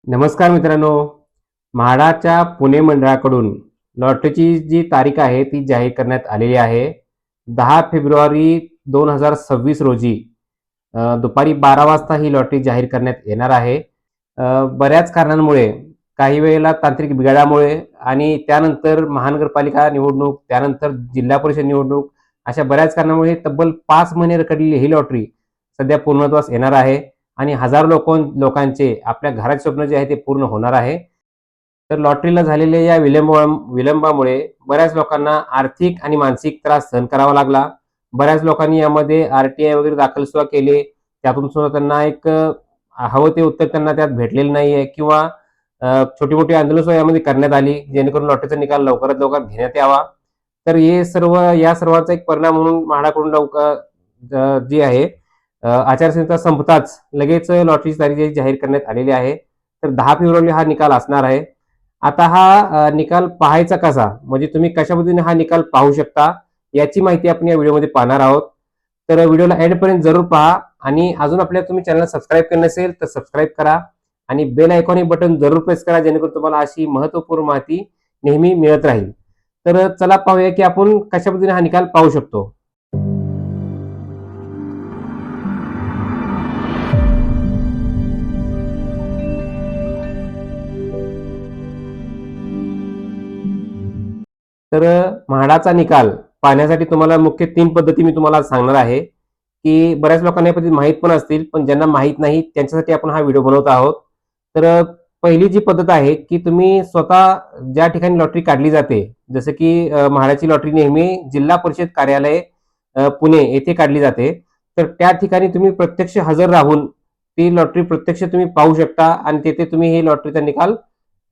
नमस्कार मित्रांनो. म्हाडाच्या पुणे मंडळाकडून लॉटरीची जी तारीख आहे ती जाहीर करण्यात आलेली आहे. 10 फेब्रुवारी 2026 रोजी दुपारी 12 वाजता ही लॉटरी जाहीर करण्यात येणार आहे. बऱ्याच कारणांमुळे, काही वेळेला तांत्रिक बिघाडामुळे आणि त्यानंतर महानगरपालिका निवडणूक, त्यानंतर जिल्हा परिषद निवडणूक, अशा बऱ्याच कारणामुळे तब्बल 5 महिने रखडलेली ही लॉटरी सध्या पूर्णत्वास येणार आहे आणि हजारो लोकांचे आपल्या घराचे स्वप्न जे आहे ते पूर्ण होणार आहे. तर लॉटरीला झालेल्या या विलंबामुळे बऱ्याच लोकांना आर्थिक आणि मानसिक त्रास सहन करावा लागला. बऱ्याच लोकांनी यामध्ये आर-टी-आय वगैरे दाखल सुद्धा केले. त्यातून सुद्धा त्यांना एक हवं ते उत्तर त्यांना त्यात भेटलेलं नाहीये किंवा छोटी-मोठी आंदोलन सुद्धा यामध्ये करण्यात आली, जेणेकरून लॉटरीचा निकाल लवकरात लवकर घेण्यात यावा. तर या सर्वांचा एक परिणाम म्हणून म्हाडाकडून जी आहे आचारसंहिता संपताच लगेच लॉटरीची तारीख जाहीर करण्यात आलेली आहे. तर 10 फेब्रुवारी हा निकाल असणार आहे. आता हा निकाल पाहायचा कसा, म्हणजे तुम्ही कशा पद्धतीने हा निकाल पाहू शकता, याची माहिती आपण या व्हिडिओमध्ये पाहणार आहोत. तर व्हिडिओला एंडपर्यंत जरूर पहा आणि अजून आपल्या तुम्ही चॅनल सबस्क्राईब केलं नसेल तर सबस्क्राईब करा आणि बेल आयकॉन हे बटन जरूर प्रेस करा, जेणेकरून तुम्हाला अशी महत्त्वपूर्ण माहिती नेहमी मिळत राहील. तर चला पाहूया की आपण कशा पद्धतीने हा निकाल पाहू शकतो. तर म्हाडाचा निकाल पाहण्यासाठी तुम्हाला मुख्य 3 पद्धती मी तुम्हाला सांगणार आहे, की बऱ्याच लोकांना या पद्धती माहीत पण असतील, पण ज्यांना माहीत नाही त्यांच्यासाठी आपण हा व्हिडिओ बनवत आहोत. तर पहिली जी पद्धत आहे, की तुम्ही स्वतः ज्या ठिकाणी लॉटरी काढली जाते, जसं की म्हाडाची लॉटरी नेहमी जिल्हा परिषद कार्यालय पुणे येथे काढली जाते. तर त्या ठिकाणी तुम्ही प्रत्यक्ष हजर राहून ती लॉटरी प्रत्यक्ष तुम्ही पाहू शकता आणि तेथे तुम्ही ही लॉटरीचा निकाल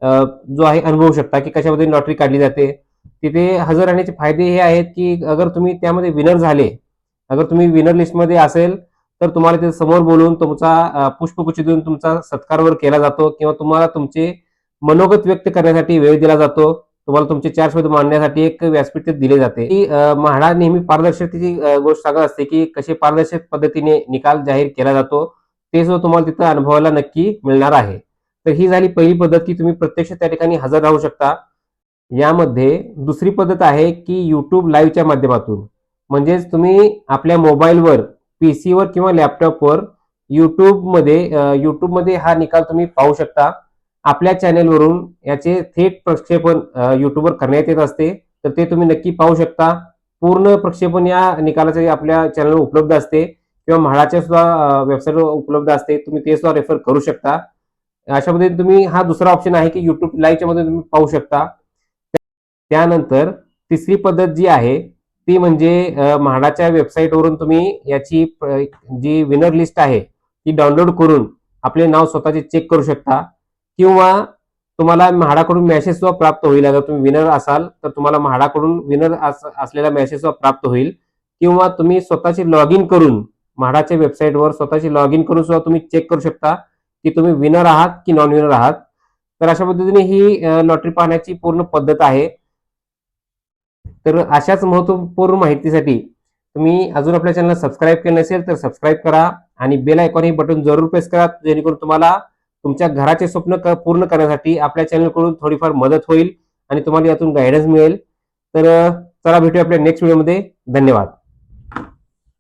जो आहे अनुभवू शकता, की कशा पद्धतीने लॉटरी काढली जाते. तिथे हजर राहण्याचे फायदे हे आहेत, की अगर तुम्ही त्यामध्ये विनर झाले, अगर तुम्ही विनर लिस्टमध्ये असेल, तर तुम्हाला तिथे समोर बोलवून तुमचा पुष्पगुच्छ देऊन तुमचा सत्कार वगैरे केला जातो किंवा तुम्हाला तुमचे मनोगत व्यक्त करण्यासाठी वेळ दिला जातो. तुम्हाला तुमचे 4 शब्द मांडण्यासाठी एक व्यासपीठ ते दिले जाते. की म्हाडा नेहमी पारदर्शकतेची गोष्ट सांगत असते, की कसे पारदर्शक पद्धतीने निकाल जाहीर केला जातो, ते सुद्धा तुम्हाला तिथं अनुभवायला नक्की मिळणार आहे. तर ही झाली पहिली पद्धत, की तुम्ही प्रत्यक्ष त्या ठिकाणी हजर राहू शकता. यामध्ये दुसरी पद्धत आहे, की YouTube लाईव्हच्या माध्यमातून. म्हणजेच तुम्ही आपल्या मोबाईलवर, पीसीवर किंवा लॅपटॉपवर YouTubeमध्ये हा निकाल तुम्ही पाहू शकता. आपल्या चॅनेलवरून याचे थेट प्रक्षेपण YouTubeवर करण्यात येत असते. तर ते तुम्ही नक्की पाहू शकता. पूर्ण प्रक्षेपण या निकालाचे आपल्या चॅनलवर उपलब्ध असते किंवा म्हाडाच्या सुद्धा वेबसाईटवर उपलब्ध असते. तुम्ही ते सुद्धा रेफर करू शकता. अशा पद्धतीने तुम्ही हा दुसरा ऑप्शन आहे, की YouTube लाईव्हच्या मध्ये तुम्ही पाहू शकता. त्यानंतर तिसरी पद्धत जी आहे ती म्हणजे म्हाडाच्या वेबसाईटवरून तुम्ही याची जी विनर लिस्ट आहे ती डाउनलोड करून आपले नाव स्वतःचे चेक करू शकता किंवा तुम्हाला म्हाडाकडून मेसेज सुद्धा प्राप्त होईल. अगर तुम्ही विनर असाल तर तुम्हाला म्हाडाकडून विनर असलेला मेसेज सुद्धा प्राप्त होईल किंवा तुम्ही स्वतःचे लॉग इन करून म्हाडाच्या वेबसाईटवर स्वतःचे लॉग इन करून सुद्धा तुम्ही चेक करू शकता की तुम्ही विनर आहात की नॉन विनर आहात. तर अशा पद्धतीने ही लॉटरी पाहण्याची पूर्ण पद्धत आहे. तर अशाच महत्त्वपूर्ण माहितीसाठी तुम्ही अजून आपल्या चॅनलला सबस्क्राईब केलं नसेल तर सबस्क्राईब करा आणि बेल आयकॉन हे बटन जरूर प्रेस करा, जेणेकरून तुम्हाला तुमच्या घराचे स्वप्न पूर्ण करण्यासाठी आपल्या चॅनलकडून थोडीफार मदत होईल आणि तुम्हाला यातून गायडन्स मिळेल. तर चला भेटूया आपल्या नेक्स्ट व्हिडिओमध्ये. धन्यवाद.